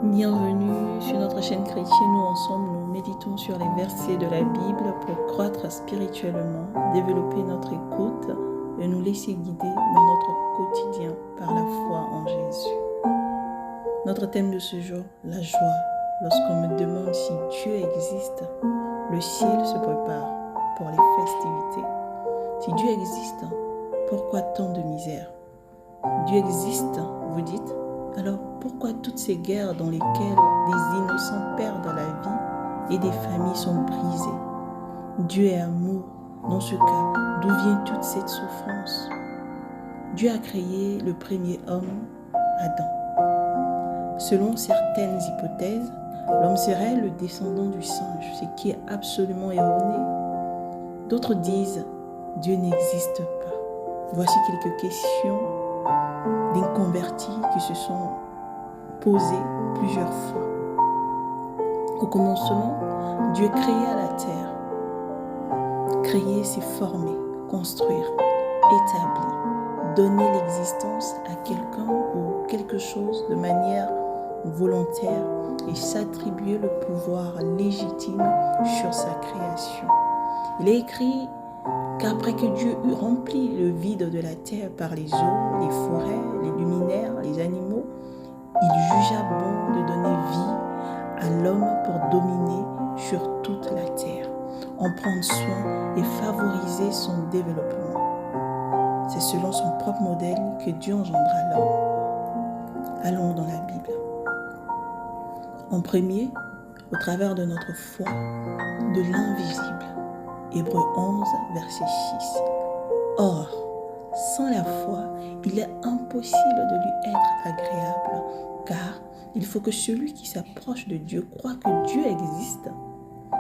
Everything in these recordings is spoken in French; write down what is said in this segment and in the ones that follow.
Bienvenue sur notre chaîne chrétienne où ensemble nous méditons sur les versets de la Bible pour croître spirituellement, développer notre écoute et nous laisser guider dans notre quotidien par la foi en Jésus. Notre thème de ce jour, la joie. Lorsqu'on me demande si Dieu existe, le ciel se prépare pour les festivités. Si Dieu existe, pourquoi tant de misère? Dieu existe, vous dites? Alors pourquoi toutes ces guerres dans lesquelles des innocents perdent la vie et des familles sont brisées? Dieu est amour. Dans ce cas, d'où vient toute cette souffrance? Dieu a créé le premier homme, Adam. Selon certaines hypothèses, l'homme serait le descendant du singe, ce qui est absolument erroné. D'autres disent Dieu n'existe pas. Voici quelques questions d'inconvertis qui se sont posées plusieurs fois. Au commencement, Dieu créa la terre. Créer, c'est former, construire, établir, donner l'existence à quelqu'un ou quelque chose de manière volontaire et s'attribuer le pouvoir légitime sur sa création. Il est écrit qu'après que Dieu eut rempli le vide de la terre par les eaux, les forêts, les luminaires, les animaux, il jugea bon de donner vie à l'homme pour dominer sur toute la terre, en prendre soin et favoriser son développement. C'est selon son propre modèle que Dieu engendra l'homme. Allons dans la Bible. En premier, au travers de notre foi, de l'invisible. Hébreux 11, verset 6. Or, sans la foi, il est impossible de lui être agréable, car il faut que celui qui s'approche de Dieu croit que Dieu existe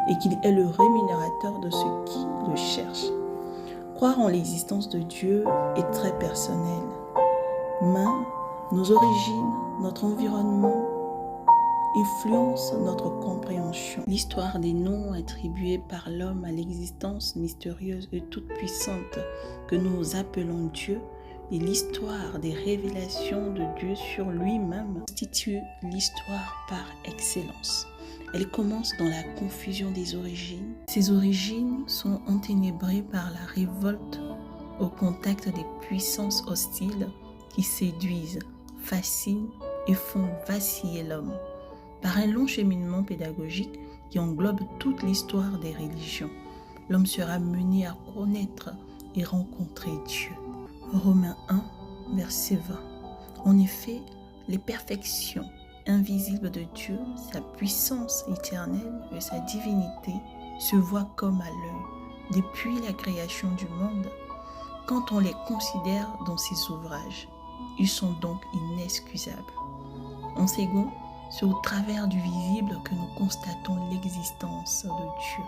et qu'il est le rémunérateur de ceux qui le cherchent. Croire en l'existence de Dieu est très personnel. Mais nos origines, notre environnement, influence notre compréhension. L'histoire des noms attribués par l'homme à l'existence mystérieuse et toute puissante que nous appelons Dieu et l'histoire des révélations de Dieu sur lui-même constitue l'histoire par excellence. Elle commence dans la confusion des origines. Ces origines sont enténébrées par la révolte au contact des puissances hostiles qui séduisent, fascinent et font vaciller l'homme. Par un long cheminement pédagogique qui englobe toute l'histoire des religions, l'homme sera mené à connaître et rencontrer Dieu. Romains 1, verset 20. En effet, les perfections invisibles de Dieu, sa puissance éternelle et sa divinité se voient comme à l'œil depuis la création du monde quand on les considère dans ses ouvrages. Ils sont donc inexcusables. En second, c'est au travers du visible que nous constatons l'existence de Dieu.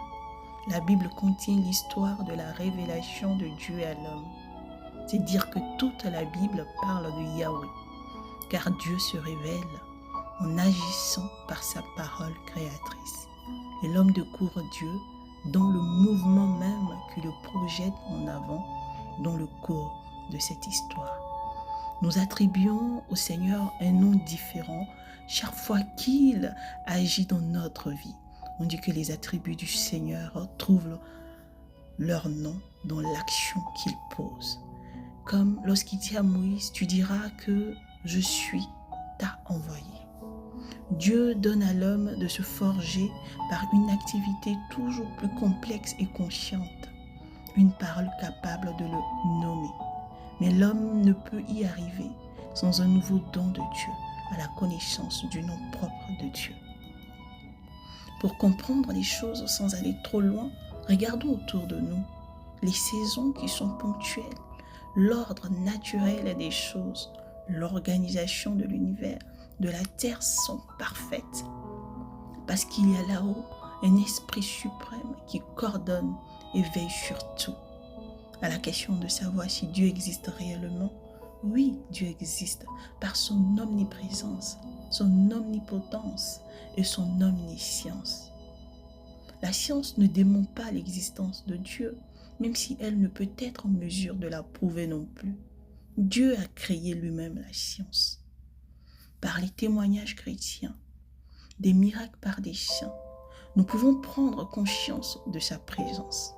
La Bible contient l'histoire de la révélation de Dieu à l'homme. C'est dire que toute la Bible parle de Yahweh, car Dieu se révèle en agissant par sa parole créatrice. Et l'homme découvre Dieu dans le mouvement même qui le projette en avant dans le cours de cette histoire. Nous attribuons au Seigneur un nom différent chaque fois qu'il agit dans notre vie. On dit que les attributs du Seigneur trouvent leur nom dans l'action qu'il pose. Comme lorsqu'il dit à Moïse, tu diras que je suis t'a envoyé. Dieu donne à l'homme de se forger par une activité toujours plus complexe et consciente, une parole capable de le nommer. Mais l'homme ne peut y arriver sans un nouveau don de Dieu, à la connaissance du nom propre de Dieu. Pour comprendre les choses sans aller trop loin, regardons autour de nous les saisons qui sont ponctuelles, l'ordre naturel des choses, l'organisation de l'univers, de la terre sont parfaites. Parce qu'il y a là-haut un esprit suprême qui coordonne et veille sur tout. À la question de savoir si Dieu existe réellement, oui, Dieu existe par son omniprésence, son omnipotence et son omniscience. La science ne dément pas l'existence de Dieu, même si elle ne peut être en mesure de la prouver non plus. Dieu a créé lui-même la science. Par les témoignages chrétiens, des miracles par des chants. Nous pouvons prendre conscience de sa présence.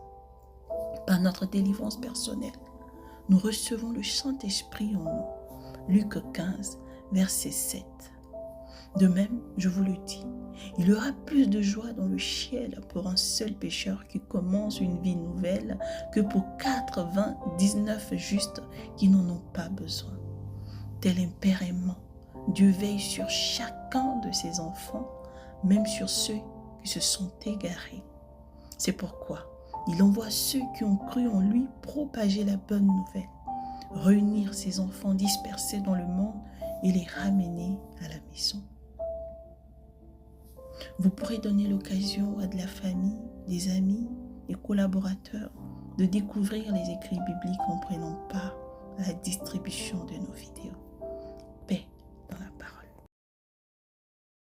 Par notre délivrance personnelle, nous recevons le Saint-Esprit en nous. Luc 15, verset 7. De même, je vous le dis, il y aura plus de joie dans le ciel pour un seul pécheur qui commence une vie nouvelle que pour 99 justes qui n'en ont pas besoin. Tel un père aimant, Dieu veille sur chacun de ses enfants, même sur ceux qui se sont égarés. C'est pourquoi il envoie ceux qui ont cru en lui propager la bonne nouvelle, réunir ses enfants dispersés dans le monde et les ramener à la maison. Vous pourrez donner l'occasion à de la famille, des amis et collaborateurs de découvrir les écrits bibliques en prenant part à la distribution de nos vidéos.